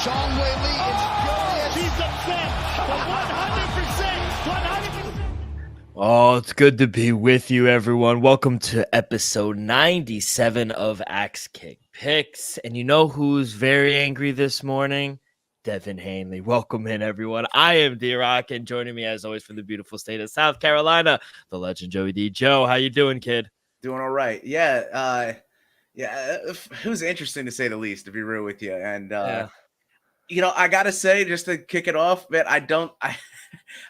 Zhang Wei Li is furious. He's upset. 100%. Oh, it's good to be with you, everyone. Welcome to episode 97 of Axe Kick Picks. And you know who's very angry this morning? Devin Hanley. Welcome in, everyone. I am D-Rock, and joining me, as always, from the beautiful state of South Carolina, the legend Joey D. Joe, how you doing, kid? Doing all right. Yeah. It was interesting to say the least, to be real with you. And, I got to say, just to kick it off, man,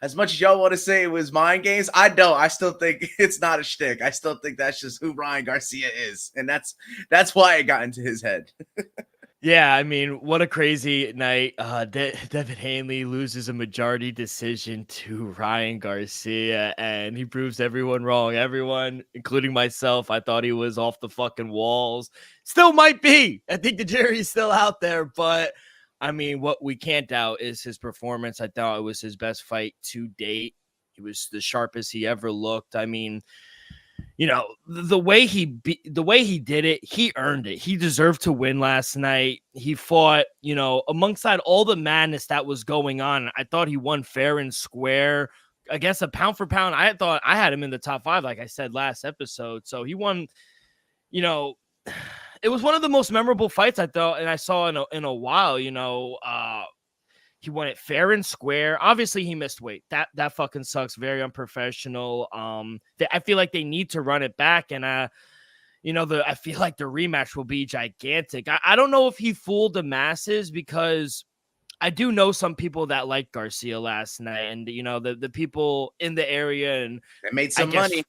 as much as y'all want to say it was mind games, I don't. I still think it's not a shtick. I still think that's just who Ryan Garcia is. And that's why it got into his head. Yeah, I mean, what a crazy night. Devin Hanley loses a majority decision to Ryan Garcia, and he proves everyone wrong. Everyone, including myself, I thought he was off the fucking walls. Still might be. I think the jury's still out there, but I mean, what we can't doubt is his performance. I thought it was his best fight to date. He was the sharpest he ever looked. I mean, you know, the way he did it, he earned it. He deserved to win last night. He fought, alongside all the madness that was going on. I thought he won fair and square against a pound for pound. I thought I had him in the top 5, like I said last episode. So he won, it was one of the most memorable fights I thought, and I saw in a while, he won it fair and square. Obviously, he missed weight. That fucking sucks. Very unprofessional. I feel like they need to run it back, and I feel like the rematch will be gigantic. I don't know if he fooled the masses, because I do know some people that liked Garcia last night, and the people in the area, and they made some money.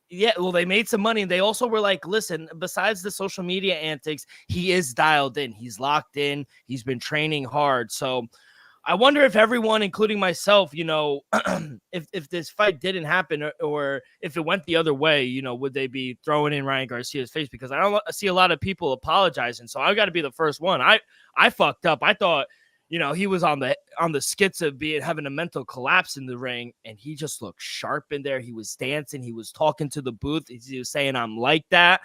Yeah, well, they made some money, and they also were like, listen, besides the social media antics, he is dialed in. He's locked in. He's been training hard. So I wonder if everyone, including myself, if this fight didn't happen, or if it went the other way, would they be throwing in Ryan Garcia's face? Because I don't see a lot of people apologizing. So I've got to be the first one. I fucked up. I thought, he was on the skits of having a mental collapse in the ring, and he just looked sharp in there. He was dancing. He was talking to the booth. He was saying, "I'm like that."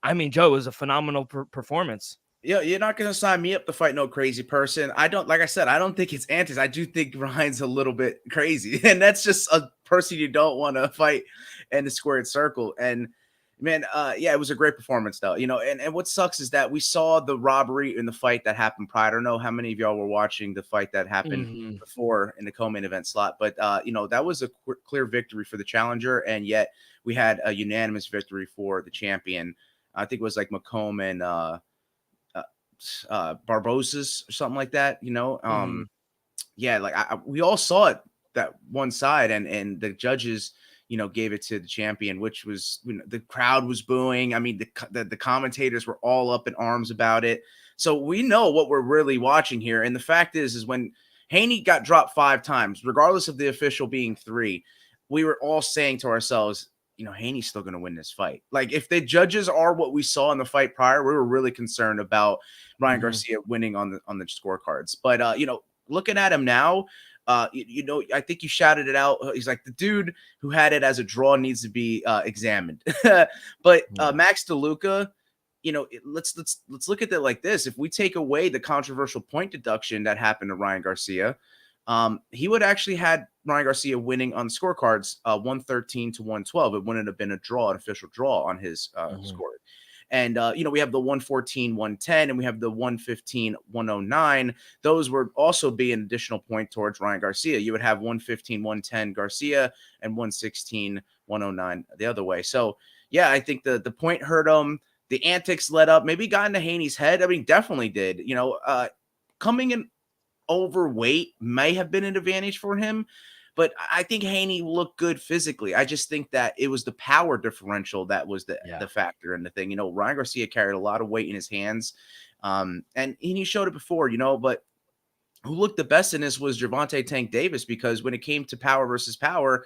I mean, Joe, it was a phenomenal performance. Yeah, you're not going to sign me up to fight no crazy person. Like I said, I don't think it's antics. I do think Ryan's a little bit crazy, and that's just a person you don't want to fight in the squared circle. And man, it was a great performance though, and what sucks is that we saw the robbery in the fight that happened prior. I don't know how many of y'all were watching the fight that happened before in the co-main event slot, but that was a clear victory for the challenger, and yet we had a unanimous victory for the champion. I think it was like McComb and Barbosa's or something like that, we all saw it, that one side, and the judges, gave it to the champion, which was, the crowd was booing. I mean, the commentators were all up in arms about it. So we know what we're really watching here. And the fact is when Haney got dropped 5 times, regardless of the official being 3, we were all saying to ourselves, Haney's still going to win this fight. Like, if the judges are what we saw in the fight prior, we were really concerned about Ryan Garcia winning on the scorecards. But, looking at him now, I think you shouted it out. He's like, the dude who had it as a draw needs to be examined. But Max DeLuca, let's look at it like this. If we take away the controversial point deduction that happened to Ryan Garcia, he would actually had Ryan Garcia winning on the scorecards 113 to 112. It wouldn't have been a draw, an official draw on his score. And, we have the 114, 110, and we have the 115, 109. Those would also be an additional point towards Ryan Garcia. You would have 115, 110 Garcia and 116, 109 the other way. So, yeah, I think the point hurt him. The antics led up, maybe got into Haney's head. I mean, definitely did. Coming in overweight may have been an advantage for him, but I think Haney looked good physically. I just think that it was the power differential that was the factor in the thing. Ryan Garcia carried a lot of weight in his hands, and he showed it before, but who looked the best in this was Gervonta Tank Davis, because when it came to power versus power,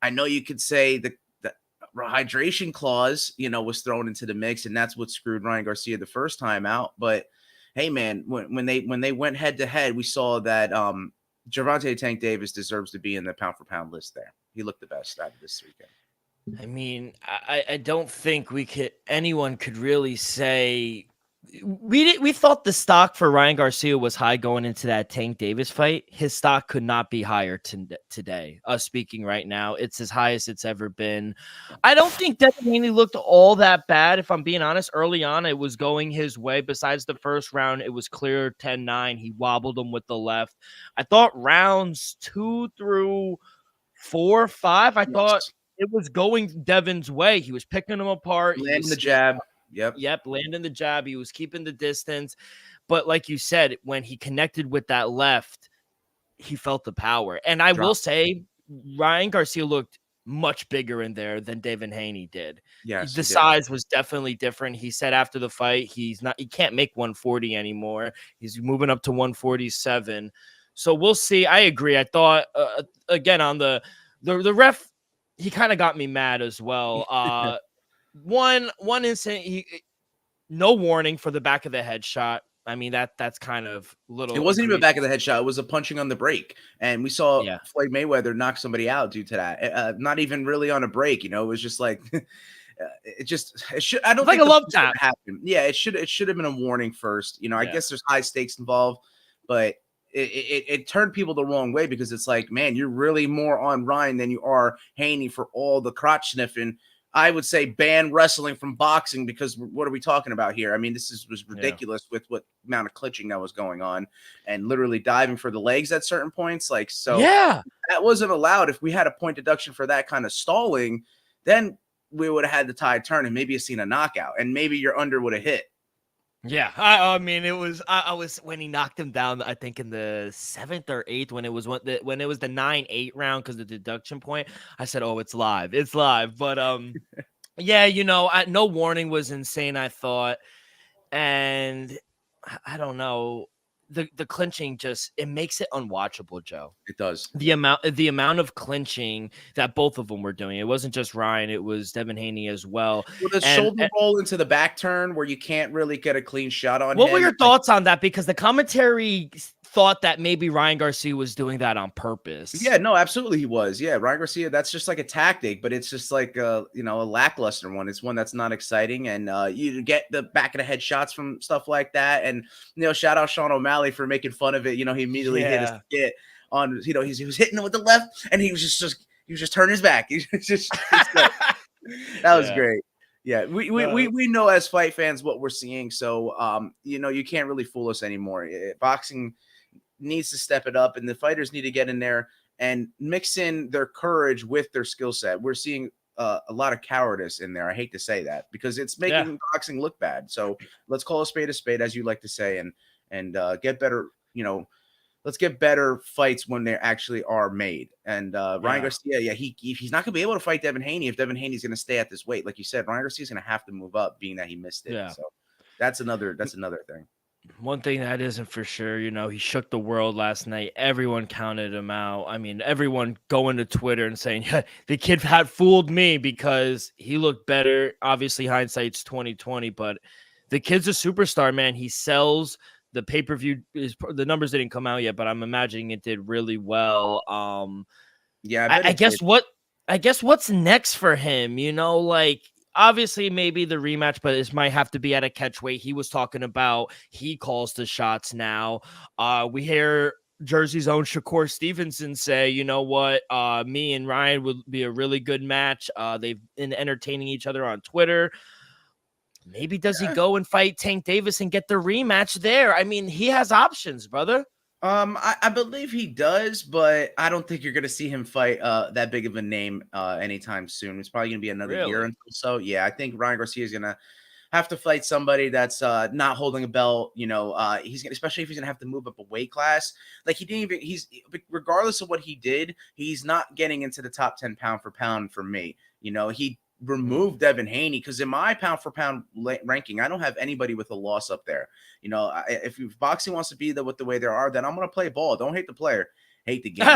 I know you could say the hydration clause, was thrown into the mix, and that's what screwed Ryan Garcia the first time out. But hey, man, when they went head to head, we saw that Gervonta Tank Davis deserves to be in the pound for pound list there. He looked the best out of this weekend. I mean, I don't think anyone could really say we thought the stock for Ryan Garcia was high going into that Tank Davis fight. His stock could not be higher today. Speaking right now, it's as high as it's ever been. I don't think Devin Haney looked all that bad. If I'm being honest, early on it was going his way. Besides the first round, it was clear 10-9. He wobbled him with the left. I thought rounds 2 through 4, 5. I thought Yes. it was going Devin's way. He was picking them apart. He Landing was the jab. Yep. landing the jab. He was keeping the distance. But like you said, when he connected with that left, he felt the power. And I will say, Ryan Garcia looked much bigger in there than Devin Haney did. Yes. The size was definitely different. He said after the fight, he can't make 140 anymore. He's moving up to 147. So we'll see. I agree. I thought again on the ref, he kind of got me mad as well. One incident, no warning for the back of the head shot. I mean, that's kind of little. It wasn't even back of the head shot. It was a punching on the break. And we saw Floyd Mayweather knock somebody out due to that. Not even really on a break. It was just like it should. I don't like think a love tap happened. Yeah, it should have been a warning first. I guess there's high stakes involved, but it turned people the wrong way because it's like, man, you're really more on Ryan than you are Haney for all the crotch sniffing. I would say ban wrestling from boxing because what are we talking about here? I mean, was ridiculous with what amount of clinching that was going on and literally diving for the legs at certain points. That wasn't allowed. If we had a point deduction for that kind of stalling, then we would have had the tide turn and maybe seen a knockout and maybe your under would have hit. Yeah, I mean, it was I was when he knocked him down. I think in the 7th or 8th when it was the 9-8 round because the deduction point. I said, "Oh, it's live, it's live." But yeah, no warning was insane. I thought, and I don't know. The clinching it makes it unwatchable, Joe. It does. The amount of clinching that both of them were doing. It wasn't just Ryan, it was Devin Haney as well. Well, the shoulder roll into the back turn where you can't really get a clean shot on What were your thoughts on that? Because the commentary thought that maybe Ryan Garcia was doing that on purpose. Yeah, no, absolutely he was. Yeah, Ryan Garcia, that's just like a tactic, but it's just like a lackluster one. It's one that's not exciting, and you get the back of the head shots from stuff like that. And shout out Sean O'Malley for making fun of it. He immediately hit his skit on. He was hitting him with the left, and he was just turning his back. That was great. Yeah, we know as fight fans what we're seeing, so you can't really fool us anymore. Boxing needs to step it up, and the fighters need to get in there and mix in their courage with their skill set. We're seeing a lot of cowardice in there. I hate to say that because it's making boxing look bad. So let's call a spade, as you like to say, and get better. Let's get better fights when they actually are made. And Ryan Garcia, he's not gonna be able to fight Devin Haney if Devin Haney's gonna stay at this weight. Like you said, Ryan Garcia's gonna have to move up, being that he missed it. Yeah. So that's another thing. One thing that isn't for sure, he shook the world last night. Everyone counted him out. I mean, everyone going to Twitter and saying, yeah, the kid had fooled me because he looked better. Obviously, hindsight's 2020, but the kid's a superstar, man. He sells. The pay-per-view the numbers didn't come out yet, but I'm imagining it did really well. I guess what's next for him, obviously maybe the rematch, but this might have to be at a catch weight. He was talking about he calls the shots now. We hear Jersey's own Shakur Stevenson say, you know what, me and Ryan would be a really good match. They've been entertaining each other on Twitter. Maybe does he go and fight Tank Davis and get the rematch there? I mean, he has options, brother. I believe he does, but I don't think you're going to see him fight that big of a name anytime soon. It's probably going to be another year until so. Yeah, I think Ryan Garcia is going to have to fight somebody that's not holding a belt. Especially if he's going to have to move up a weight class. Like regardless of what he did, he's not getting into the top 10 pound for pound for me. He removed Devin Haney because in my pound for pound ranking, I don't have anybody with a loss up there. If boxing wants to be with the way they are, then I'm going to play ball. Don't hate the player, hate the game.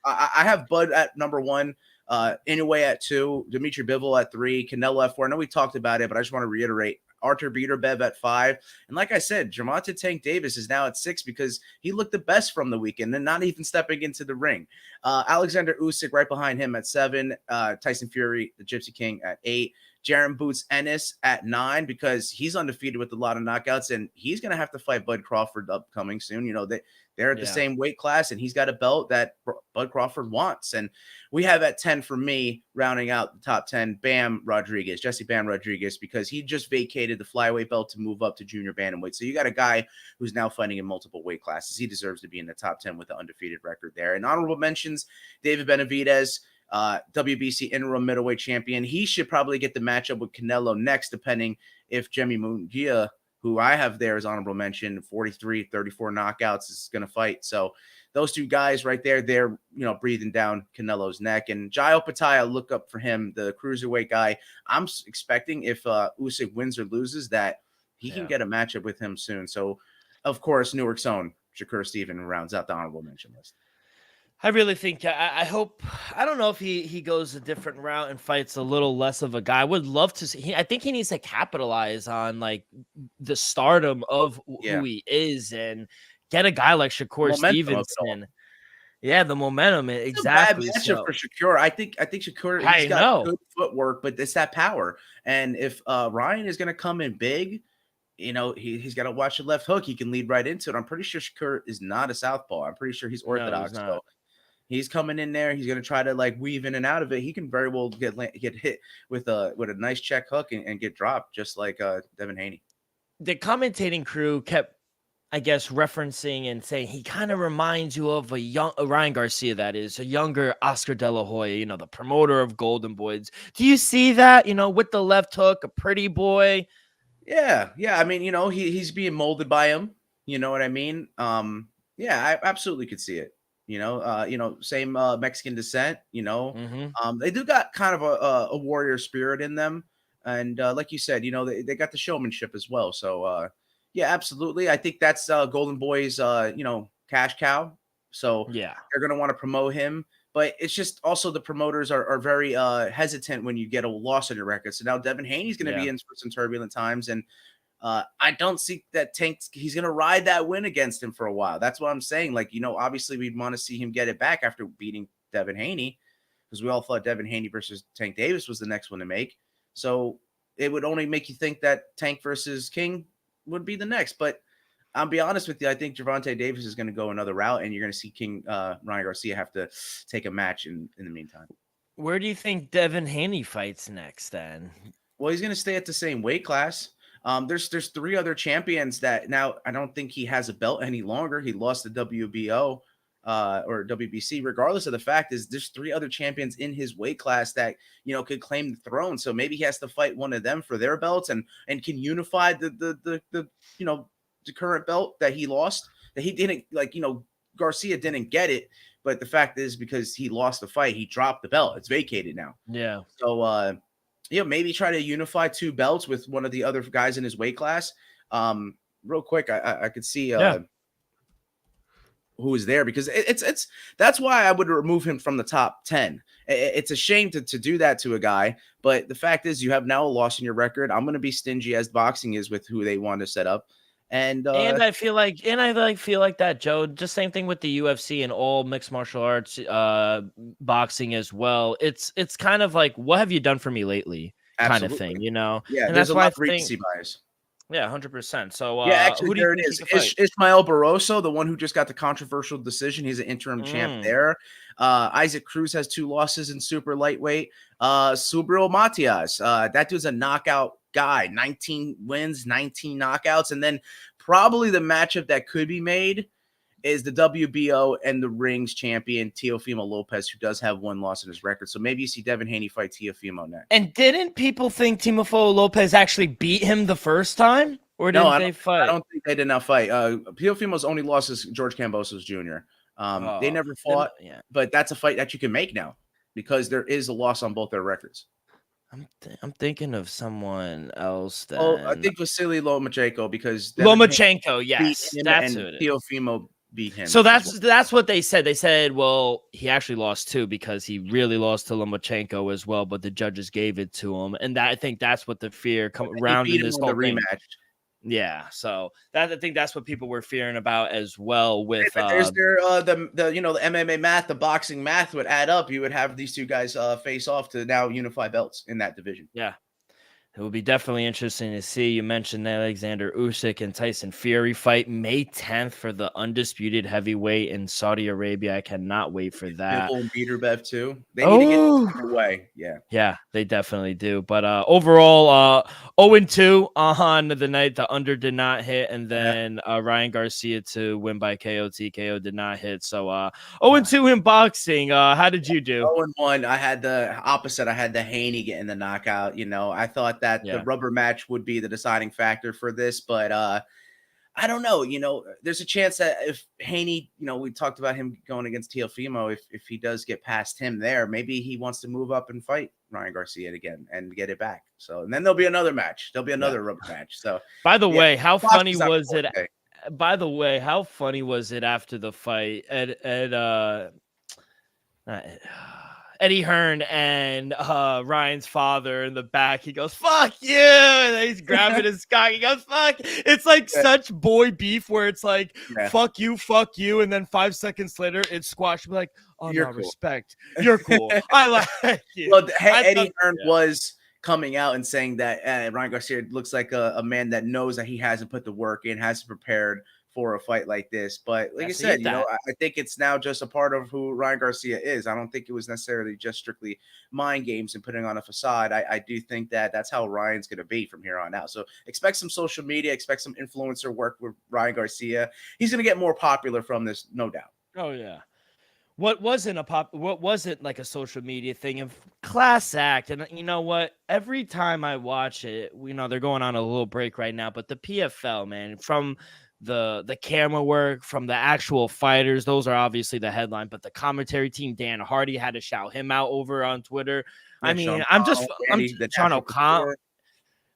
I have Bud at number 1, Inoue at 2, Dimitri Bivol at 3, Canelo at 4. I know we talked about it, but I just want to reiterate. Artur Beterbiev at 5. And like I said, Gervonta Tank Davis is now at 6 because he looked the best from the weekend and not even stepping into the ring. Alexander Usyk right behind him at 7. Tyson Fury, the Gypsy King, at 8. Jaron Boots Ennis at 9 because he's undefeated with a lot of knockouts, and he's going to have to fight Bud Crawford upcoming soon. You know, they're at the same weight class, and he's got a belt that Bud Crawford wants. And we have at 10 for me, rounding out the top 10, Jesse Bam Rodriguez, because he just vacated the flyweight belt to move up to junior bantamweight. So you got a guy who's now fighting in multiple weight classes. He deserves to be in the top 10 with an undefeated record there. And honorable mentions, David Benavidez, WBC interim middleweight champion. He should probably get the matchup with Canelo next, depending if Jimmy Munguia, who I have there as honorable mention, 43, 34 knockouts, is going to fight. So those two guys right there, they're, breathing down Canelo's neck. And Jai Opetaia, look up for him, the cruiserweight guy. I'm expecting if Usyk wins or loses that he can get a matchup with him soon. So, of course, Newark's own Shakur Stevenson rounds out the honorable mention list. I really think I hope, I don't know if he goes a different route and fights a little less of a guy. I would love to see. I think he needs to capitalize on like the stardom of who he is and get a guy like Shakur Stevenson. Yeah, the momentum. Exactly. It's a bad matchup for Shakur. I think Shakur, he's got good footwork, but it's that power. And if Ryan is going to come in big, he's got to watch the left hook. He can lead right into it. I'm pretty sure Shakur is not a southpaw. I'm pretty sure he's orthodox. No, he's coming in there. He's going to try to like weave in and out of it. He can very well get hit with a nice check hook and get dropped, just like Devin Haney. The commentating crew kept, I guess, referencing and saying he kind of reminds you of a Ryan Garcia, that is a younger Oscar De La Hoya, the promoter of Golden Boys. Do you see that? With the left hook, a pretty boy. Yeah. I mean, he's being molded by him. You know what I mean? Yeah, I absolutely could see it. Same Mexican descent, they do got kind of a warrior spirit in them. And like you said, they got the showmanship as well. So, yeah, absolutely. I think that's Golden Boy's, cash cow. So yeah, they're going to want to promote him. But it's just also the promoters are very hesitant when you get a loss on your record. So now Devin Haney's going to be in for some turbulent times. And I don't see that he's going to ride that win against him for a while. That's what I'm saying. Like, obviously we'd want to see him get it back after beating Devin Haney, because we all thought Devin Haney versus Tank Davis was the next one to make. So it would only make you think that Tank versus King would be the next. But I'll be honest with you. I think Gervonta Davis is going to go another route, and you're going to see Ryan Garcia have to take a match in the meantime. Where do you think Devin Haney fights next then? Well, he's going to stay at the same weight class. There's 3 other champions that now I don't think he has a belt any longer. He lost the WBO or WBC. Regardless of the fact is there's 3 other champions in his weight class that could claim the throne. So maybe he has to fight one of them for their belts and can unify the current belt that he lost, that he didn't Garcia didn't get it. But the fact is, because he lost the fight, he dropped the belt. It's vacated now. Yeah. So maybe try to unify 2 belts with one of the other guys in his weight class. Real quick, I could see who is there, because it's that's why I would remove him from the top 10. It's a shame to do that to a guy, but the fact is you have now a loss in your record. I'm going to be stingy as boxing is with who they want to set up. And I feel like that, Joe. Just same thing with the UFC and all mixed martial arts, boxing as well. It's kind of like, what have you done for me lately, kind of thing, Yeah, and that's why I think recency bias. Yeah, 100%. So actually, there it is. Ismael Barroso, the one who just got the controversial decision. He's an interim champ there. Isaac Cruz has 2 losses in super lightweight. Subriel Matias, that dude's a knockout guy, 19 wins, 19 knockouts. And then probably the matchup that could be made is the WBO and the rings champion Teofimo Lopez, who does have 1 loss in his record. So maybe you see Devin Haney fight Teofimo next. And didn't people think Teofimo Lopez actually beat him the first time? Or did they fight? I don't think they did not fight. Teofimo's only loss is George Kambosos Jr. They never fought, but that's a fight that you can make now because there is a loss on both their records. I'm thinking of someone else. Then. Oh, I think Vasily Lomachenko, because Lomachenko, yes, that's who it is. Teofimo beat him. So that's what they said. They said, well, he actually lost 2 because he really lost to Lomachenko as well, but the judges gave it to him, and I think that's what the fear around in this whole rematch. Yeah, so I think that's what people were fearing about as well with But there's their the the MMA math, the boxing math would add up. You would have these two guys face off to now unify belts in that division. yeah. It will be definitely interesting to see. You mentioned Alexander Usyk and Tyson Fury fight May 10th for the undisputed heavyweight in Saudi Arabia. I cannot wait for that. Pitbull and Beterbiev too. They need to get this Oh, underway. Yeah. yeah, they definitely do. But overall, 0-2 on the night. The under did not hit, and then Ryan Garcia to win by KO. TKO did not hit. So 0-2 in boxing. How did you do? 0-1. I had the opposite. I had the Haney getting the knockout. I thought that the Yeah. rubber match would be the deciding factor for this, but I don't know. There's a chance that if Haney, we talked about him going against Teofimo. If he does get past him there, maybe he wants to move up and fight Ryan Garcia again and get it back. So, and then there'll be another match. There'll be another rubber match. So, By the way, how funny boxing's not was it? forte. By the way, how funny was it after the fight? Eddie Hearn and Ryan's father in the back. He goes, "Fuck you!" And then he's grabbing his cock. He goes, "Fuck!" It's like such boy beef where it's like, "Fuck you," and then 5 seconds later, it's squashed. Like, "Oh, You're no, cool. respect. You're cool. I like you." Well, Eddie thought- Hearn was coming out and saying that Ryan Garcia looks like a man that knows that he hasn't put the work in, hasn't prepared for a fight like this. But like I said, I think it's now just a part of who Ryan Garcia is. I don't think it was necessarily just strictly mind games and putting on a facade. I do think that that's how Ryan's going to be from here on out. So expect some social media, expect some influencer work with Ryan Garcia. He's going to get more popular from this, no doubt. Oh yeah. What wasn't like a social media thing of class act? And you know what? Every time I watch it, they're going on a little break right now, but the PFL, man, from the camera work, from the actual fighters, those are obviously the headline, but the commentary team, Dan Hardy had to shout him out over on Twitter. Yeah, I'm Sean O'Connell.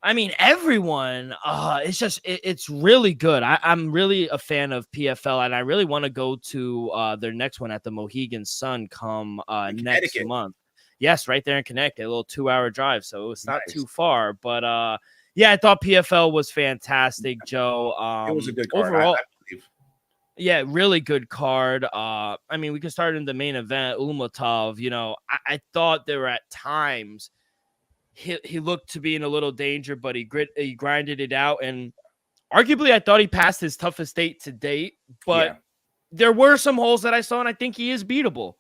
I mean, everyone, it's really good. I'm really a fan of PFL, and I really want to go to their next one at the Mohegan Sun come next month. Yes, right there in Connecticut, a little 2-hour drive, so it's not too far. But yeah, I thought PFL was fantastic, Joe. It was a good card, overall. I believe. Yeah, really good card. I mean, we can start in the main event. Umatov, I thought there were at times he looked to be in a little danger, but he grinded it out. And arguably, I thought he passed his toughest date to date, but there were some holes that I saw, and I think he is beatable.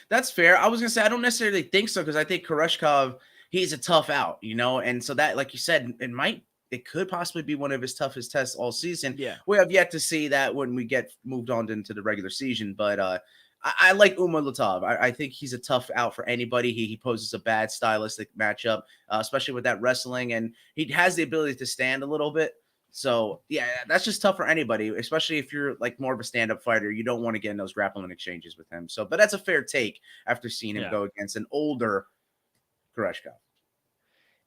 That's fair. I was going to say, I don't necessarily think so, because I think Koreshkov, he's a tough out, and so that, like you said, it could possibly be one of his toughest tests all season. Yeah. We have yet to see that when we get moved on into the regular season, but I like Umatov. I think he's a tough out for anybody. He poses a bad stylistic matchup, especially with that wrestling, and he has the ability to stand a little bit. So yeah, that's just tough for anybody, especially if you're like more of a stand-up fighter. You don't want to get in those grappling exchanges with him. So, but that's a fair take after seeing him go against an older Koreshkov.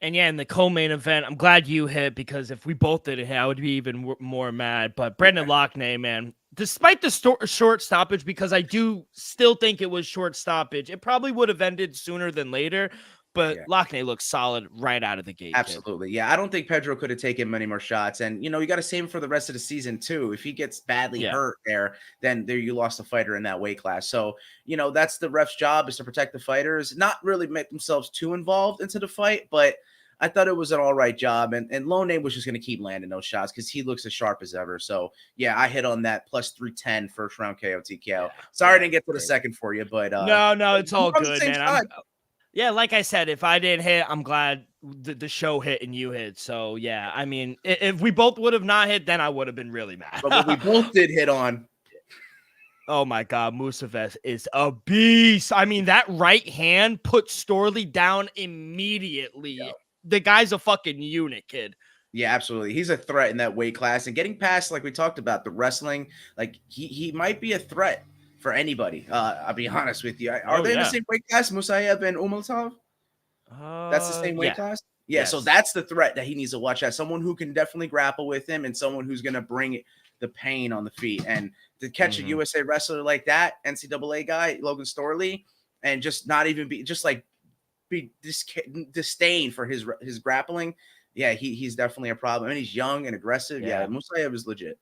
And yeah, in the co-main event, I'm glad you hit, because if we both didn't hit, I would be even more mad. But Brendan Loughnane, man, despite the short stoppage, because I do still think it was short stoppage, it probably would have ended sooner than later. But Loughnane looks solid right out of the gate. Absolutely. Yeah, I don't think Pedro could have taken many more shots. And, you got to save him for the rest of the season, too. If he gets badly hurt then you lost a fighter in that weight class. So, that's the ref's job, is to protect the fighters, not really make themselves too involved into the fight. But I thought it was an all right job. And Loughnane was just going to keep landing those shots because he looks as sharp as ever. So, yeah, I hit on that plus 310 first round KO TKO. Sorry I didn't get to the second for you, but no, it's all good, man. Yeah, like I said, if I didn't hit, I'm glad the show hit and you hit. So, yeah, I mean, if we both would have not hit, then I would have been really mad. But what we both did hit on. Oh, my God. Musaev is a beast. I mean, that right hand put Storley down immediately. Yeah. The guy's a fucking unit, kid. Yeah, absolutely. He's a threat in that weight class. And getting past, like we talked about, the wrestling, like he might be a threat for anybody. I'll be honest with you. Are they in the same weight class, Musaev and Umatov? That's the same weight class? Yeah, yes. So that's the threat that he needs to watch out. Someone who can definitely grapple with him, and someone who's going to bring the pain on the feet. And to catch a USA wrestler like that, NCAA guy, Logan Storley, and just not even be, just like be disdain for his grappling, Yeah, he's definitely a problem. And he's young and aggressive. Yeah, Yeah. Musayev is legit.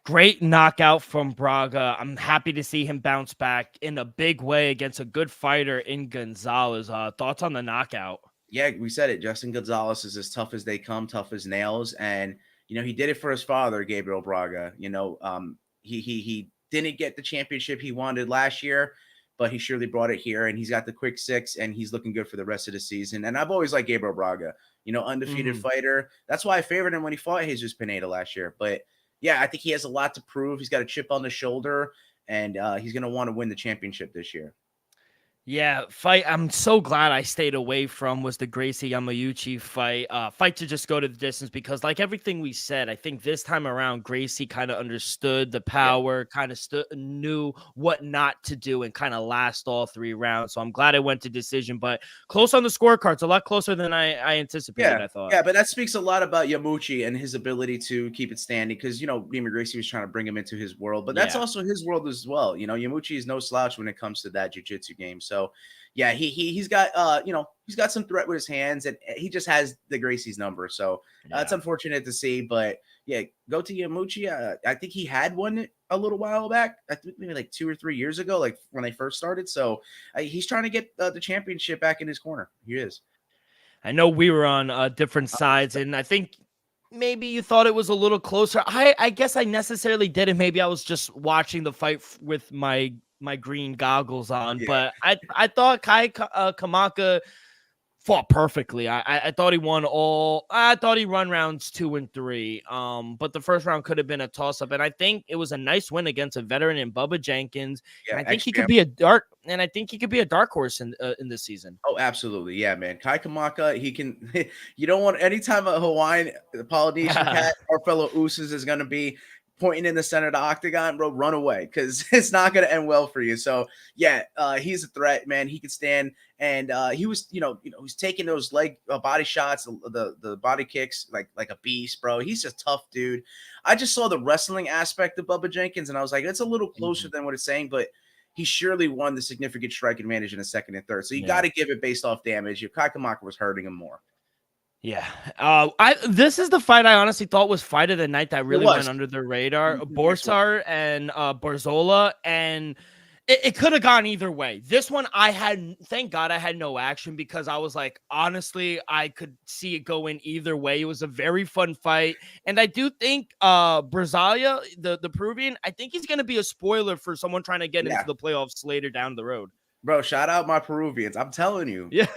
Great knockout from Braga. I'm happy to see him bounce back in a big way against a good fighter in Gonzalez. Thoughts on the knockout? Yeah, we said it. Justin Gonzalez is as tough as they come, tough as nails, and he did it for his father, Gabriel Braga. He didn't get the championship he wanted last year, but he surely brought it here, and he's got the quick six, and he's looking good for the rest of the season. And I've always liked Gabriel Braga, undefeated fighter. That's why I favored him when he fought Jesus Pineda last year. But yeah, I think he has a lot to prove. He's got a chip on the shoulder, and he's going to want to win the championship this year. Yeah, fight I'm so glad I stayed away from was the Gracie Yamauchi fight. Fight to just go to the distance because like everything we said, I think this time around Gracie kind of understood the power, kind of knew what not to do and kind of last all 3 rounds. So I'm glad I went to decision, but close on the scorecards, a lot closer than I anticipated, I thought. Yeah, but that speaks a lot about Yamauchi and his ability to keep it standing because, Nima Gracie was trying to bring him into his world, but that's also his world as well. Yamauchi is no slouch when it comes to that jiu-jitsu game. So, yeah, he's got, he's got some threat with his hands and he just has the Gracie's number. So it's unfortunate to see, but yeah, go to Yamauchi. I think he had one a little while back. I think maybe like 2 or 3 years ago, like when they first started. So he's trying to get the championship back in his corner. He is. I know we were on different sides, and I think maybe you thought it was a little closer. I guess I necessarily didn't. Maybe I was just watching the fight with my green goggles on, but I thought Kai Kamaka fought perfectly. I thought he won all. I thought he run rounds 2 and 3. But the first round could have been a toss up, and I think it was a nice win against a veteran in Bubba Jenkins. Yeah, and I think he could be a dark horse in this season. Oh, absolutely, yeah, man. Kai Kamaka, he can. You don't want anytime a Hawaiian, Polynesian cat, our fellow Usos is going to be pointing in the center of the octagon, bro, run away because it's not going to end well for you. So yeah, he's a threat, man. He can stand, and he was, he's taking those leg body shots, the body kicks like a beast, bro. He's a tough dude. I just saw the wrestling aspect of Bubba Jenkins, and I was like, it's a little closer than what it's saying, but he surely won the significant strike advantage in the second and third. So you got to give it based off damage. Kai Kamaka was hurting him more. Yeah. This is the fight I honestly thought was fight of the night that really went under the radar. Borsar and Barzola, and it could have gone either way. This one thank God I had no action because I was like, honestly, I could see it going either way. It was a very fun fight. And I do think Brazalia, the Peruvian, I think he's gonna be a spoiler for someone trying to get into the playoffs later down the road. Bro, shout out my Peruvians. I'm telling you. Yeah.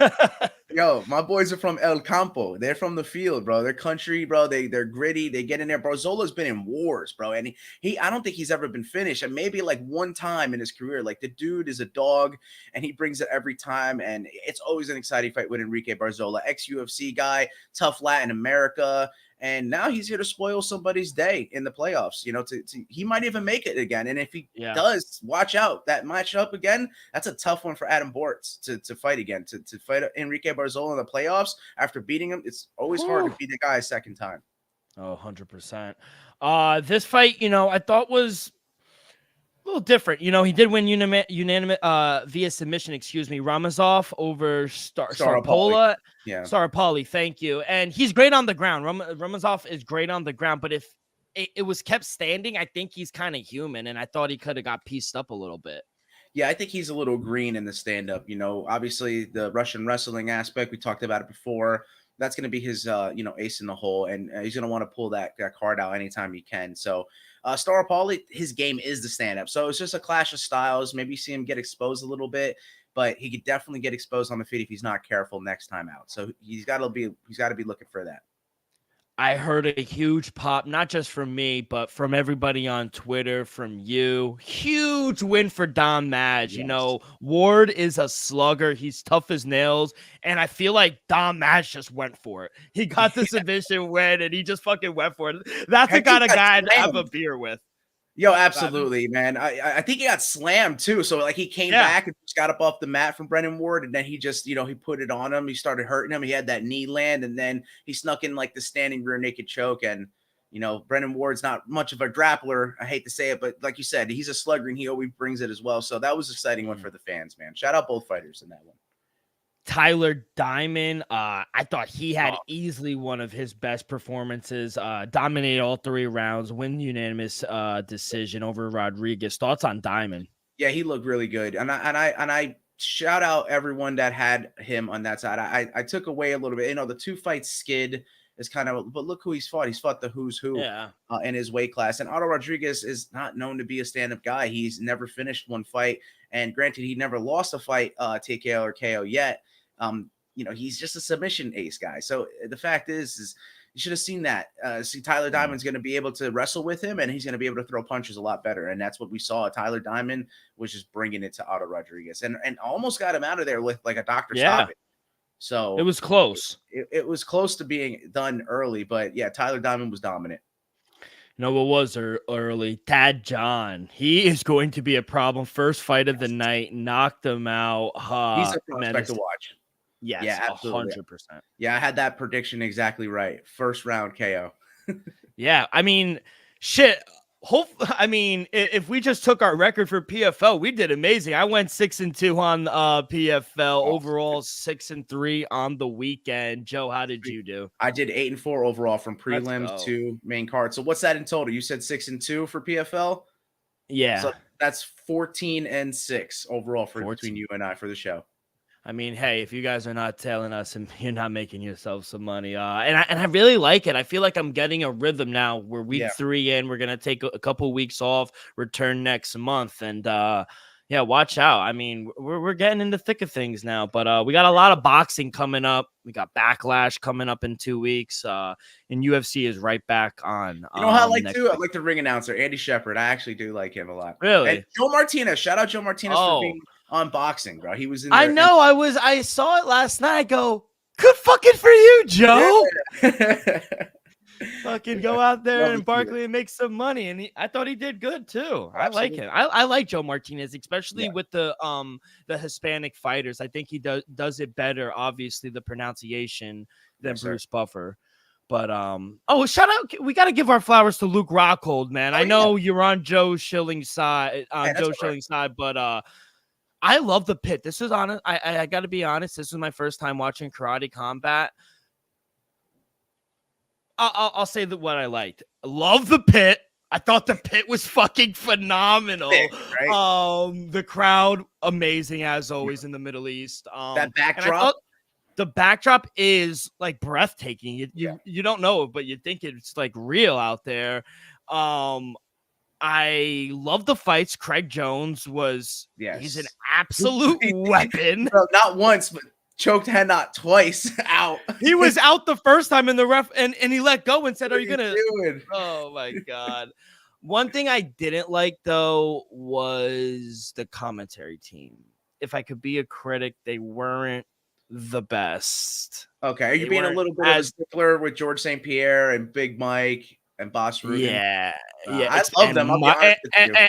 Yo, my boys are from El Campo. They're from the field, bro. They're country, bro. They're gritty. They get in there. Barzola's been in wars, bro. And he I don't think he's ever been finished. And maybe like one time in his career. Like the dude is a dog and he brings it every time. And it's always an exciting fight with Enrique Barzola, ex-UFC guy, tough Latin America. And now he's here to spoil somebody's day in the playoffs. He might even make it again. And if he does, watch out. That matchup again, that's a tough one for Adam Bortz to fight again. To fight Enrique Barzola in the playoffs after beating him, it's always hard to beat the guy a second time. Oh, 100%. This fight, I thought was a little different. He did win unanimous via submission, Ramazov over Staropoli. Yeah. Staropoli, thank you. And he's great on the ground. Ramazov is great on the ground, but if it was kept standing, I think he's kind of human, and I thought he could have got pieced up a little bit. Yeah, I think he's a little green in the stand-up. Obviously the Russian wrestling aspect, we talked about it before. That's going to be his, ace in the hole, and he's going to want to pull that card out anytime he can. So Staropoli, his game is the stand-up. So it's just a clash of styles. Maybe you see him get exposed a little bit, but he could definitely get exposed on the feet if he's not careful next time out. So he's got to be looking for that. I heard a huge pop, not just from me, but from everybody on Twitter, from you. Huge win for Dom Madge. Yes. Ward is a slugger. He's tough as nails. And I feel like Dom Madge just went for it. He got the submission win, and he just fucking went for it. That's the kind of guy I'd have a beer with. Yo, absolutely, man. I think he got slammed too. So like he came back and just got up off the mat from Brennan Ward, and then he just, he put it on him. He started hurting him. He had that knee land, and then he snuck in like the standing rear naked choke. And Brennan Ward's not much of a grappler. I hate to say it, but like you said, he's a slugger and he always brings it as well. So that was an exciting one for the fans, man. Shout out both fighters in that one. Tyler Diamond, I thought he had easily one of his best performances. Dominated all 3 rounds, win unanimous decision over Rodriguez. Thoughts on Diamond? Yeah, he looked really good, and I shout out everyone that had him on that side. I took away a little bit. The 2-fight skid is kind of, but look who he's fought. He's fought the who's who in his weight class, and Otto Rodriguez is not known to be a stand-up guy. He's never finished one fight, and granted, he never lost a fight, TKO or KO yet. He's just a submission ace guy. So the fact is you should have seen that. See, Tyler Diamond's going to be able to wrestle with him, and he's going to be able to throw punches a lot better. And that's what we saw. Tyler Diamond was just bringing it to Otto Rodriguez, and almost got him out of there with like a doctor stoppage. So it was close. It was close to being done early, but yeah, Tyler Diamond was dominant. What was early? Thad John. He is going to be a problem. First fight of the night, knocked him out. He's a prospect to watch. Yes, yeah, absolutely. 100%. Yeah, I had that prediction exactly right. First round KO. Yeah, I mean, shit. If we just took our record for PFL, we did amazing. I went 6-2 on PFL overall, 6-3 on the weekend. Joe, how did you do? I did 8-4 overall from prelims to main card. So what's that in total? You said 6-2 for PFL. Yeah, so that's 14-6 overall between you and I for the show. I mean, hey, if you guys are not telling us and you're not making yourself some money, and I really like it. I feel like I'm getting a rhythm now. We're week 3 in. We're gonna take a couple weeks off, return next month, and watch out. I mean, we're getting in the thick of things now. But we got a lot of boxing coming up. We got Backlash coming up in 2 weeks, and UFC is right back on. You know how I like too? I like the ring announcer, Andy Shepard. I actually do like him a lot. Really? And Joe Martinez. Shout out Joe Martinez for being on boxing, bro. He was in there. I know. I saw it last night. I go, good fucking for you, Joe. Yeah. Fucking go out there and Barkley and make some money. And I thought he did good too. Absolutely. I like him. I like Joe Martinez, especially with the Hispanic fighters. I think he does it better, obviously, the pronunciation than Bruce Buffer. But shout out! We got to give our flowers to Luke Rockhold, man. I know you're on Joe Schilling's side, but I love the Pit. This is honest. I got to be honest. This was my first time watching Karate Combat. I'll say what I liked. I love the Pit. I thought the Pit was fucking phenomenal. Right? The crowd, amazing as always in the Middle East. That backdrop. The backdrop is like breathtaking. You don't know it, but you think it's like real out there. I love the fights. Craig Jones he's an absolute weapon. Bro, not once, but choked Henot twice out. He was out the first time in the ref, and he let go and said, "Are you gonna?" Oh my god! One thing I didn't like though was the commentary team. If I could be a critic, they weren't the best. Okay, are you being a little bit of a stickler with George St. Pierre and Big Mike and Boss Ruben? Yeah. I love them.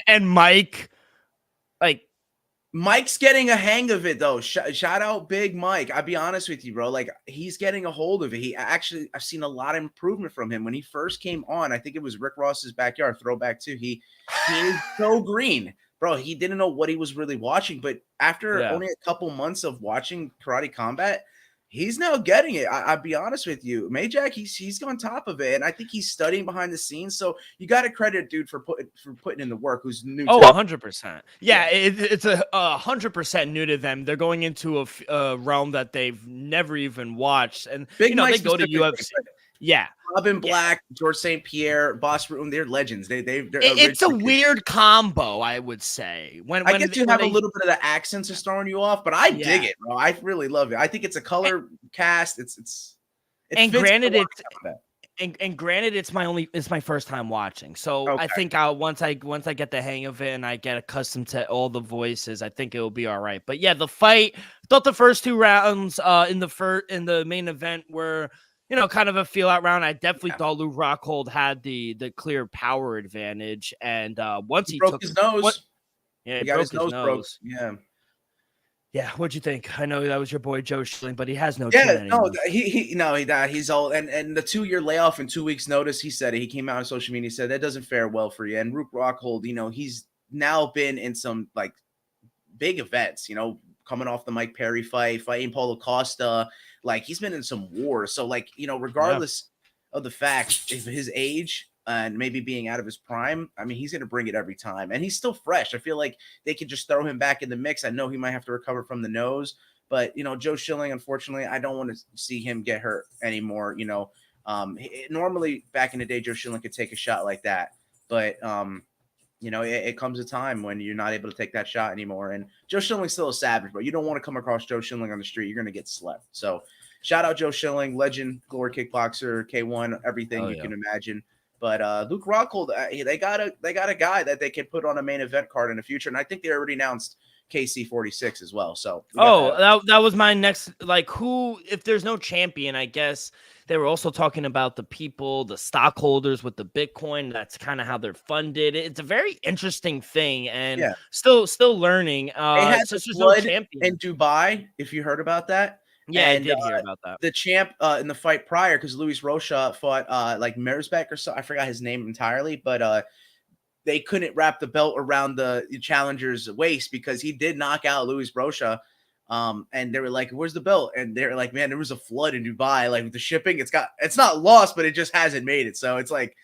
And Mike, like. Mike's getting a hang of it though. Shout out Big Mike. I'll be honest with you, bro. Like he's getting a hold of it. I've seen a lot of improvement from him when he first came on. I think it was Rick Ross's backyard throwback too. He is so green, bro. He didn't know what he was really watching, but after only a couple months of watching Karate Combat, he's now getting it. I'll be honest with you. Majak, he's on top of it, and I think he's studying behind the scenes. So you got to credit dude for putting in the work. Who's new? 100%. Yeah, it's 100% new to them. They're going into a realm that they've never even watched, and Big they go to UFC. Yeah, Robin Black, George St. Pierre, Boss Ruben, they're legends. It's a weird combo, I would say. When I get to have a little bit of the accents are throwing you off, but I dig it, bro. I really love it. I think it's a color cast. Granted, it's my first time watching. So I think once I get the hang of it and I get accustomed to all the voices, I think it will be all right. But yeah, the fight, I thought the first 2 rounds in the main event were kind of a feel out round. I definitely thought Luke Rockhold had the clear power advantage. And once he broke his nose. He got his nose broke. Yeah. Yeah. What'd you think? I know that was your boy Joe Schilling, but he has no chin anymore. He died. He's old. And the 2-year layoff and 2 weeks notice, he said it. He came out on social media, he said that doesn't fare well for you. And Luke Rockhold, he's now been in some like big events, coming off the Mike Perry fight, fighting Paulo Costa. Like, he's been in some wars. So, like, you know, regardless of the fact of his age and maybe being out of his prime, I mean, he's going to bring it every time. And he's still fresh. I feel like they could just throw him back in the mix. I know he might have to recover from the nose, but, you know, Joe Schilling, unfortunately, I don't want to see him get hurt anymore. You know, normally back in the day, Joe Schilling could take a shot like that. But, you know, it comes a time when you're not able to take that shot anymore. And Joe Schilling's still a savage, but you don't want to come across Joe Schilling on the street. You're going to get slept. So shout out Joe Schilling, legend, glory kickboxer, K1, everything you can imagine. But Luke Rockhold, they got a guy that they can put on a main event card in the future. And I think they already announced KC46 as well. So that was my next, like, who, if there's no champion, I guess they were also talking about the people, the stockholders with the Bitcoin. That's kind of how they're funded. It's a very interesting thing, and still learning. They had the flood in Dubai, if you heard about that. Yeah, I did hear about that. The champ in the fight prior, because Luis Rocha fought like Merzbek or so, I forgot his name entirely, but they couldn't wrap the belt around the challenger's waist because he did knock out Luis Rocha. And they were like, "Where's the belt?" And they were like, "Man, there was a flood in Dubai. Like, with the shipping, it's not lost, but it just hasn't made it. So it's like,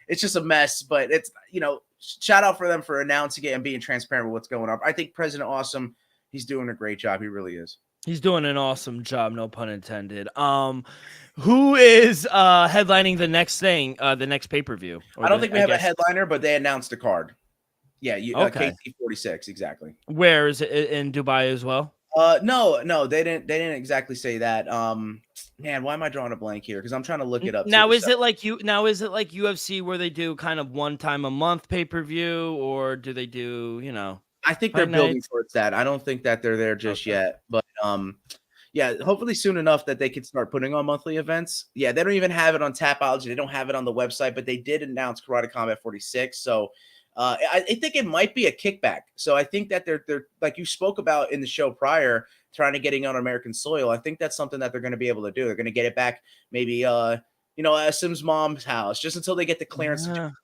it's just a mess." But it's, you know, shout out for them for announcing it and being transparent with what's going on. I think President Awesome, he's doing a great job. He really is. He's doing an awesome job, no pun intended. Who is headlining the next thing, the next pay-per-view? I don't think we have a headliner, but they announced a card. Yeah, KC46, exactly. Where is it, in Dubai as well? No, they didn't exactly say that. Man, why am I drawing a blank here? Because I'm trying to look it up. Now, is it like UFC where they do kind of one time a month pay-per-view, or do they do, you know? I think they're building towards that. I don't think that they're there just yet, but yeah, hopefully soon enough that they can start putting on monthly events. Yeah, they don't even have it on Tapology. They don't have it on the website, but they did announce Karate Combat 46. So I think it might be a kickback. So I think that they're like you spoke about in the show prior, trying to getting on American soil. I think that's something that they're going to be able to do. They're going to get it back, maybe you know, at Sim's mom's house, just until they get the clearance arena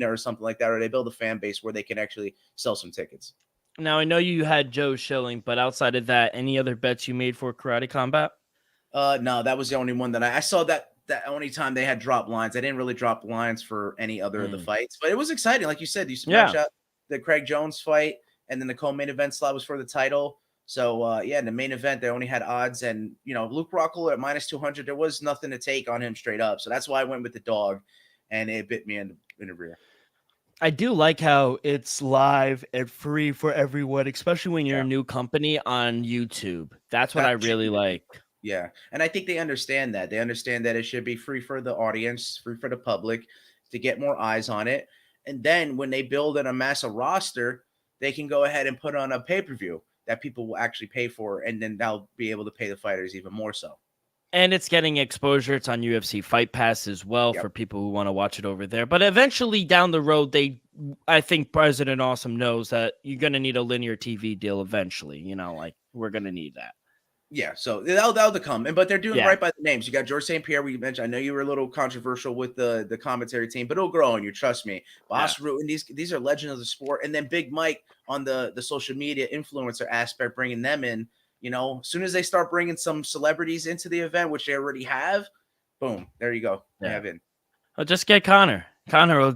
or something like that, or they build a fan base where they can actually sell some tickets. Now, I know you had Joe Schilling, but outside of that, any other bets you made for Karate Combat? No, that was the only one that I saw. That only time they had drop lines. I didn't really drop lines for any other of the fights, but it was exciting. Like you said, you smash out the Craig Jones fight, and then the co-main event slot was for the title. So in the main event, they only had odds, and you know, Luke Rockhold at -200, there was nothing to take on him straight up. So that's why I went with the dog, and it bit me in the rear. I do like how it's live and free for everyone, especially when you're a new company on YouTube. That's what I really like. Yeah. And I think they understand that. They understand that it should be free for the audience, free for the public to get more eyes on it. And then when they build and amass a roster, they can go ahead and put on a pay-per-view that people will actually pay for. And then they'll be able to pay the fighters even more so. And it's getting exposure. It's on UFC Fight Pass as well for people who want to watch it over there. But eventually down the road, I think President Awesome knows that you're going to need a linear TV deal eventually. You know, like, we're going to need that. Yeah, so that'll come. But they're doing right by the names. You got George St. Pierre, we mentioned. I know you were a little controversial with the commentary team, but it'll grow on you. Trust me. Boss Root, and these are legends of the sport. And then Big Mike on the social media influencer aspect, bringing them in. You know, as soon as they start bringing some celebrities into the event, which they already have, boom, there you go. They have in. I'll just get Connor. Connor will,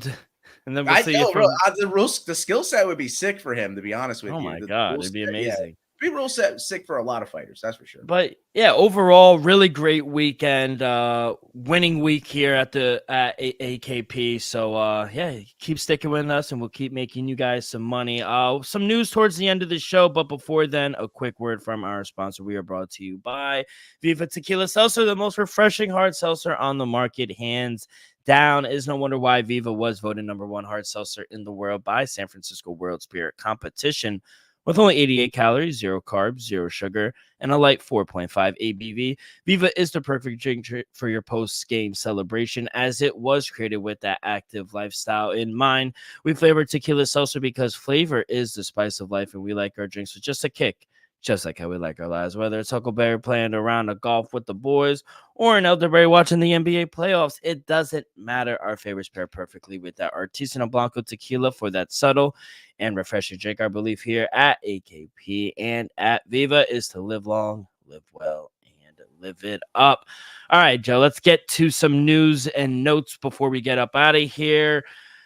and then we'll see you. The skill set would be sick for him, to be honest with you. Oh my God, it'd be amazing. Be real sick for a lot of fighters, that's for sure. But yeah, overall, really great weekend, winning week here at AKP. So keep sticking with us, and we'll keep making you guys some money. Some news towards the end of the show, but before then, a quick word from our sponsor. We are brought to you by Viva Tequila Seltzer, the most refreshing hard seltzer on the market, hands down. It is no wonder why Viva was voted #1 hard seltzer in the world by San Francisco World Spirit Competition. With only 88 calories, 0 carbs, 0 sugar, and a light 4.5 ABV, Viva is the perfect drink for your post-game celebration, as it was created with that active lifestyle in mind. We flavor tequila seltzer because flavor is the spice of life, and we like our drinks with just a kick. just like how we like our lives, whether it's Huckleberry playing a round of golf with the boys or an elderberry watching the NBA playoffs. It doesn't matter. Our favorites pair perfectly with that artisanal Blanco tequila for that subtle and refreshing drink. Our belief here at AKP and at Viva is to live long, live well, and live it up. All right, Joe, let's get to some news and notes before we get up out of here.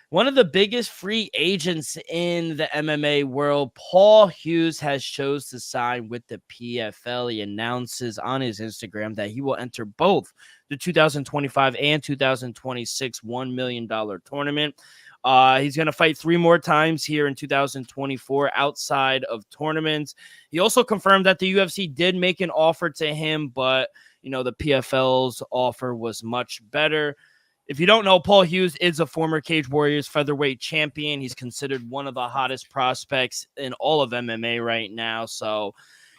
One of the biggest free agents in the MMA world, Paul Hughes, has chose to sign with the PFL. He announces on his Instagram that he will enter both the 2025 and 2026 $1 million tournament. He's going to fight 3 more times here in 2024 outside of tournaments. He also confirmed that the UFC did make an offer to him, but the PFL's offer was much better. If you don't know, Paul Hughes is a former Cage Warriors featherweight champion. He's considered one of the hottest prospects in all of MMA right now. So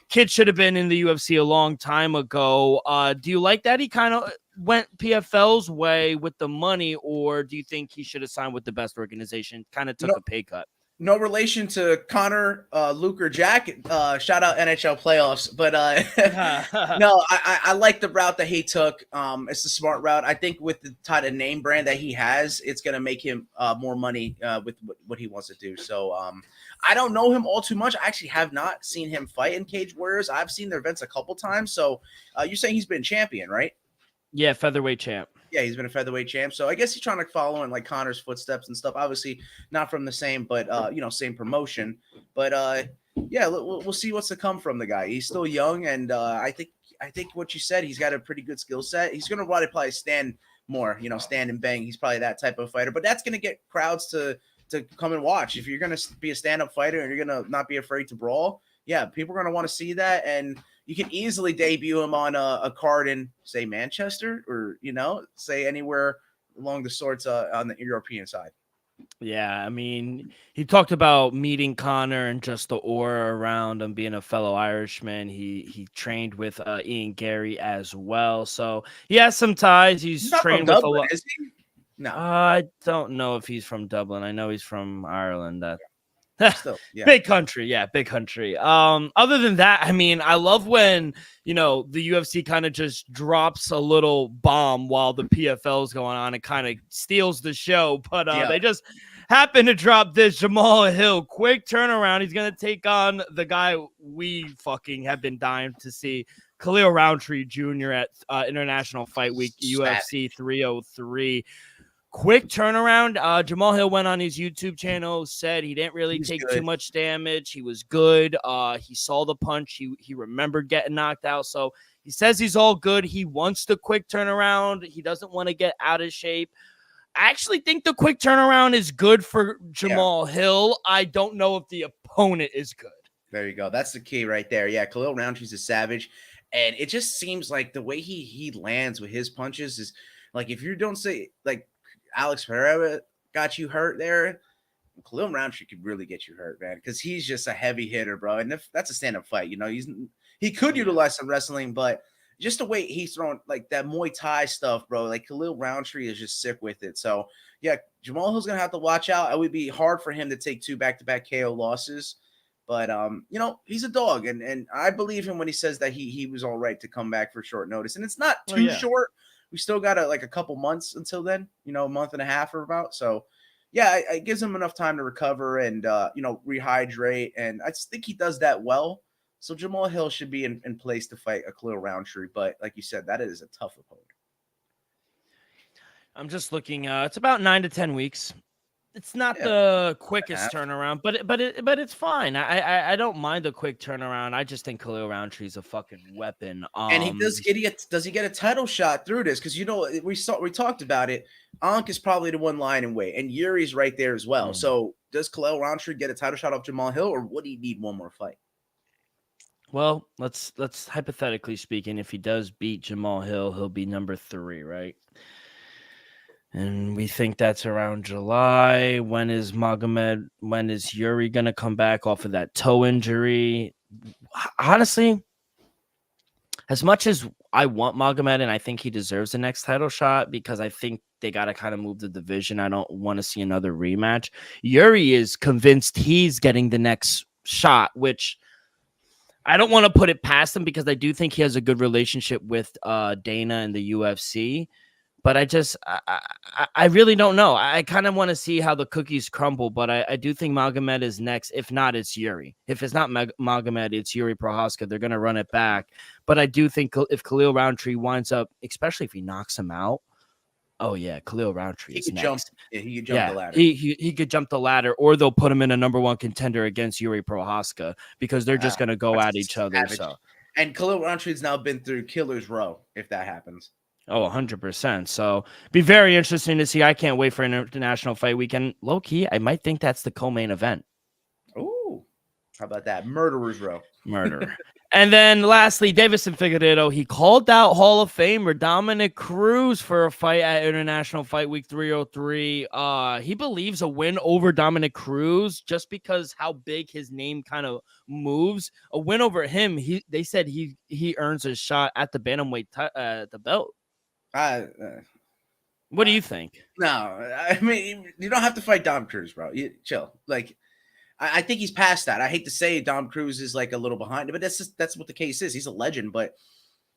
kid should have been in the UFC a long time ago. Do you like that he kind of went PFL's way with the money, or do you think he should have signed with the best organization, kind of took a pay cut? No relation to Connor, Luke, or Jack. Shout out NHL playoffs. But no, I like the route that he took. It's a smart route. I think with the type of name brand that he has, it's going to make him more money with what he wants to do. So I don't know him all too much. I actually have not seen him fight in Cage Warriors. I've seen their events a couple times. So you're saying he's been champion, right? Yeah, featherweight champ. Yeah, he's been a featherweight champ. So I guess he's trying to follow in like Connor's footsteps and stuff. Obviously not from the same, but same promotion. But yeah, we'll see what's to come from the guy. He's still young, and I think what you said, he's got a pretty good skill set. He's gonna probably stand more, stand and bang. He's probably that type of fighter. But that's gonna get crowds to come and watch. If you're gonna be a stand-up fighter and you're gonna not be afraid to brawl, yeah, people are gonna want to see that. And you can easily debut him on a card in, say, Manchester, or say anywhere along the sorts on the European side. Yeah, I mean, he talked about meeting Connor and just the aura around him, being a fellow Irishman. He trained with Ian Gary as well, so he has some ties. He's trained with Dublin, is he? No, I don't know if he's from Dublin. I know he's from Ireland. Still, yeah. Big country. Other than that, I mean, I love when the UFC kind of just drops a little bomb while the PFL is going on and kind of steals the show. But they just happen to drop this Jamal Hill quick turnaround. He's gonna take on the guy we fucking have been dying to see, Khalil Roundtree Jr. at International Fight Week, UFC 303. Quick turnaround. Jamal Hill went on his YouTube channel, said he didn't really take too much damage. He was good. He saw the punch. He remembered getting knocked out. So he says he's all good. He wants the quick turnaround. He doesn't want to get out of shape. I actually think the quick turnaround is good for Jamal Hill. I don't know if the opponent is good. There you go. That's the key right there. Yeah, Khalil Roundtree's a savage. And it just seems like the way he lands with his punches is like, if you don't say like, Alex Pereira got you hurt there, Khalil Roundtree could really get you hurt, man, because he's just a heavy hitter, bro. And if that's a stand-up fight, he could utilize some wrestling, but just the way he's throwing like that Muay Thai stuff, bro, like Khalil Roundtree is just sick with it. So yeah, Jamal Hill's gonna have to watch out. It would be hard for him to take 2 back-to-back KO losses, but he's a dog, and I believe him when he says that he was all right to come back for short notice, and it's not too short. We still got a couple months until then, a month and a half or about. So, yeah, it gives him enough time to recover and, rehydrate. And I just think he does that well. So Jamal Hill should be in place to fight a Khalil Roundtree. But like you said, that is a tough opponent. I'm just looking. It's about 9 to 10 weeks. It's not the quickest turnaround, but it's fine. I don't mind the quick turnaround. I just think Khalil Roundtree's a fucking weapon. And he does get a title shot through this? Because we talked about it. Ankh is probably the one line in weight, and Yuri's right there as well. So does Khalil Roundtree get a title shot off Jamal Hill, or would he need one more fight? Well, let's hypothetically speaking, if he does beat Jamal Hill, he'll be number 3, right? And we think that's around July. When is Yuri going to come back off of that toe injury? Honestly, as much as I want Magomed and I think he deserves the next title shot because I think they got to kind of move the division. I don't want to see another rematch. Yuri is convinced he's getting the next shot, which I don't want to put it past him because I do think he has a good relationship with Dana and the UFC. But I really don't know. I kind of want to see how the cookies crumble, but I do think Magomed is next. If not, it's Yuri. If it's not Magomed, it's Yuri Prohaska. They're going to run it back. But I do think if Khalil Roundtree winds up, especially if he knocks him out, oh, yeah, Khalil Roundtree is next. He could jump the ladder. He could jump the ladder, or they'll put him in a number one contender against Yuri Prohaska because they're just going to go at each other. So. And Khalil Rountree's now been through Killer's Row, if that happens. Oh, 100%. So be very interesting to see. I can't wait for International Fight Weekend. Low key, I might think that's the co-main event. Ooh, how about that? Murderer's Row. Murderer. And then lastly, Deiveson Figueiredo, he called out Hall of Famer Dominick Cruz for a fight at International Fight Week 303. He believes a win over Dominick Cruz just because how big his name kind of moves. A win over him, they said he earns a shot at the bantamweight the belt. What do you think? No, I mean, you don't have to fight Dom Cruz, bro. Chill. Like, I think he's past that. I hate to say Dom Cruz is like a little behind, but that's what the case is. He's a legend, but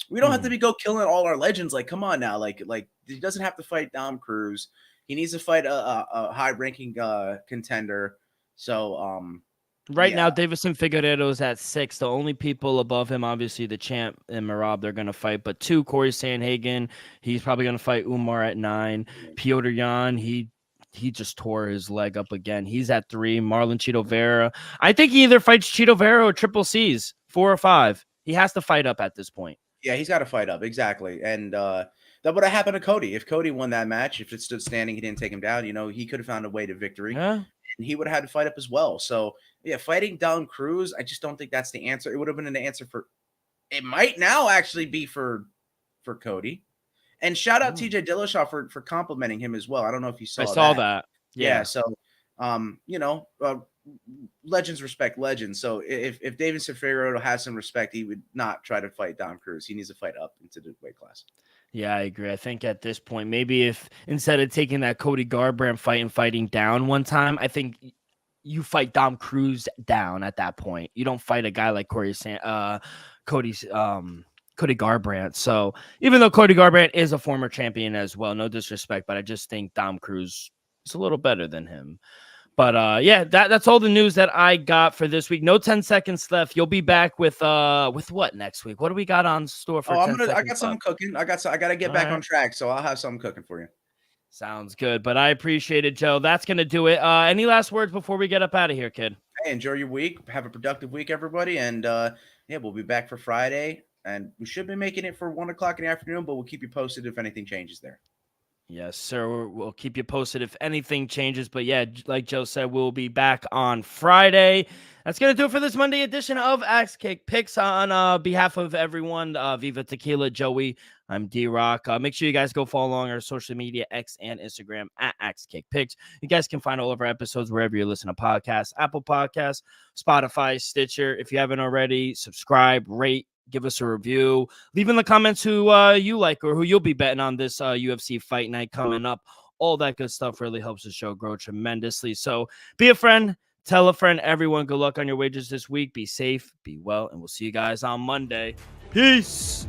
we don't have to go killing all our legends. Like, come on now. Like he doesn't have to fight Dom Cruz. He needs to fight a high-ranking contender. So, Right now, Deiveson Figueiredo is at 6. The only people above him, obviously, the champ and Merab, they're going to fight. But 2, Corey Sandhagen, he's probably going to fight Umar at 9. Piotr Jan, he just tore his leg up again. He's at 3. Marlon Chito Vera. I think he either fights Chito Vera or Triple C's, 4 or 5. He has to fight up at this point. Yeah, he's got to fight up. Exactly. And that would have happened to Cody. If Cody won that match, if it stood standing, he didn't take him down, he could have found a way to victory. Yeah. And he would have had to fight up as well. So, yeah, fighting Dom Cruz, I just don't think that's the answer. It would have been an answer it might now actually be for Cody. And shout out TJ Dillashaw for complimenting him as well. I don't know if you saw that. I saw that. Yeah. So, legends respect legends. So if Deiveson Figueiredo has some respect, he would not try to fight Dom Cruz. He needs to fight up into the weight class. Yeah, I agree. I think at this point, maybe if instead of taking that Cody Garbrandt fight and fighting down one time, I think you fight Dom Cruz down at that point. You don't fight a guy like Cody Garbrandt. So even though Cody Garbrandt is a former champion as well, no disrespect, but I just think Dom Cruz is a little better than him. But that's all the news that I got for this week. No 10 seconds left. You'll be back with what next week? What do we got on store for? I got something cooking. I got to get back on track, so I'll have something cooking for you. Sounds good. But I appreciate it, Joe. That's gonna do it. Any last words before we get up out of here, kid? Hey, enjoy your week. Have a productive week, everybody. And we'll be back for Friday. And we should be making it for 1:00 in the afternoon, but we'll keep you posted if anything changes there. Yes, sir. We'll keep you posted if anything changes. But yeah, like Joe said, we'll be back on Friday. That's going to do it for this Monday edition of Axe Kick Picks. On behalf of everyone, Viva Tequila, Joey, I'm D-Rock. Make sure you guys go follow along our social media, X and Instagram, at Axe Kick Picks. You guys can find all of our episodes wherever you listen to podcasts, Apple Podcasts, Spotify, Stitcher. If you haven't already, subscribe, rate, give us a review. Leave in the comments who you like or who you'll be betting on this UFC fight night coming up. All that good stuff really helps the show grow tremendously. So be a friend, tell a friend, everyone. Good luck on your wagers this week. Be safe, be well, and we'll see you guys on Monday. Peace.